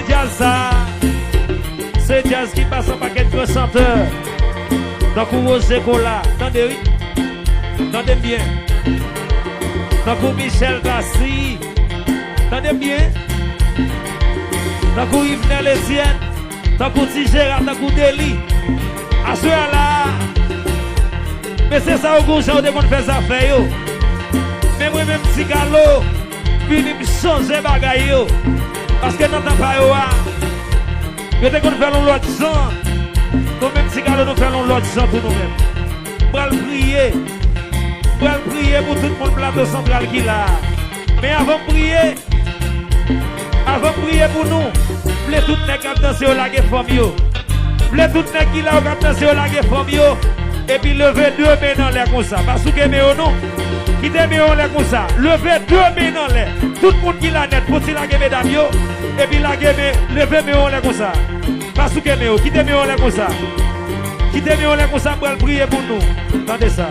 c'est jazz ça. C'est jazz qui passe en paquet de chanteurs. Donc Rosé Cola, attendez oui. Attendez bien. Donc Michel Gassi, attendez bien. Donc Yves Etienne, donc Gérard, donc Deli. À ce là, mais c'est ça au gouvernement de qu'on fait ça faire yo. Mais moi même si Galo, vini me changer bagaille yo. Parce que n'entend pas yo. Je te qu'on fait l'autre sang. Nous même si Galo nous faisons l'autre sang pour nous-mêmes. Pour prier pour tout le monde plateau central qui là. Mais avant de prier pour nous, voulez tout les qui danser au lac femme yo. Voulez tout les qui là au danser au lac femme yo. Et puis lever deux mains dans l'air comme ça. Parce que mais non. Qui te met en l'air comme ça. Lever deux mains dans l'air. Tout le monde qui l'a net pour si la mesdames yo. Et puis la lever main en l'air comme ça. Parce que mais qui te met en l'air comme ça. Qui te met en l'air comme ça pour prier pour nous. Attendez ça.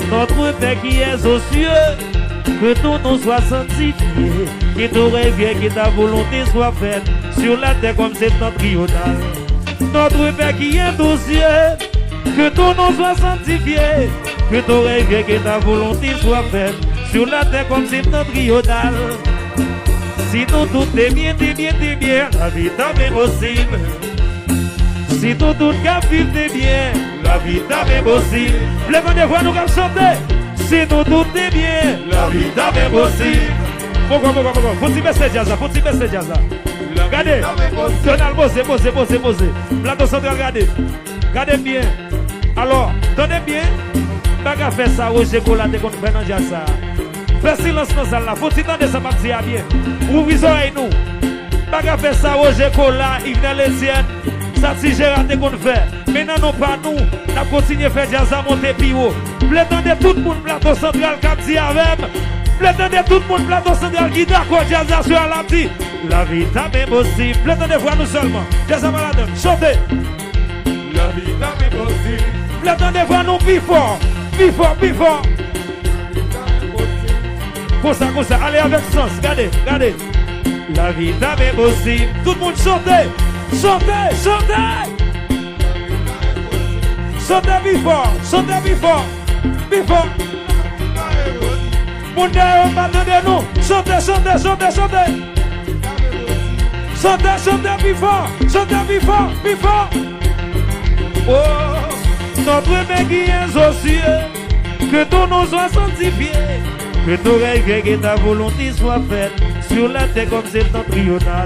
Notre Père qui est aux cieux, que tout nous soit sanctifié, que ton rêve, que ta volonté soit faite, sur la terre comme c'est notre tribunal. Notre Père qui est aux cieux, que tout nous soit sanctifié, que ton rêve, que ta volonté soit faite, sur la terre comme c'est notre tribunal. Si nous tout est bien, la vie est possible. Si tout qu'à vivre est bien, la vie est possible. Levez des voix, nous allons chanter. Si nous tout est bien, la vie est possible. Faut-il baisser jazz, faut-il baisser jazz. Regardez, Donald, posez. Plateau central, regardez. Regardez bien. Alors, tenez bien. Pas qu'à faire ça, Roger Cola, dès qu'on fait dans jazz ça. Fais silence dans ça là, faut-il tendre ça partie à bien. Ouvrez les oreilles nous. Pas qu'à faire ça, Roger Cola, Yves Etienne. Ça si Gérard dès qu'on fait. Maintenant non pas nous, on a continué à faire jazz à monter plus haut. Prétendez tout le monde plateau central qui dit avec. Prétendez tout le monde plateau central qui d'accord jazz à sur la petite. La vie est même possible. Prétendez voir nous seulement. Jazz à malade, chantez. La vie est même possible. Prétendez voir nous plus fort. Comme ça, allez avec sens, regardez. La vie est même possible. Tout le monde chantez. Chantez! Chantez before. Mon Dieu, attendez-nous. Chantez before. Oh, notre Père qui est aux cieux, que ton nom soit sanctifié, que ton règne et ta volonté soit faite, sur la terre comme c'est notre tribunal.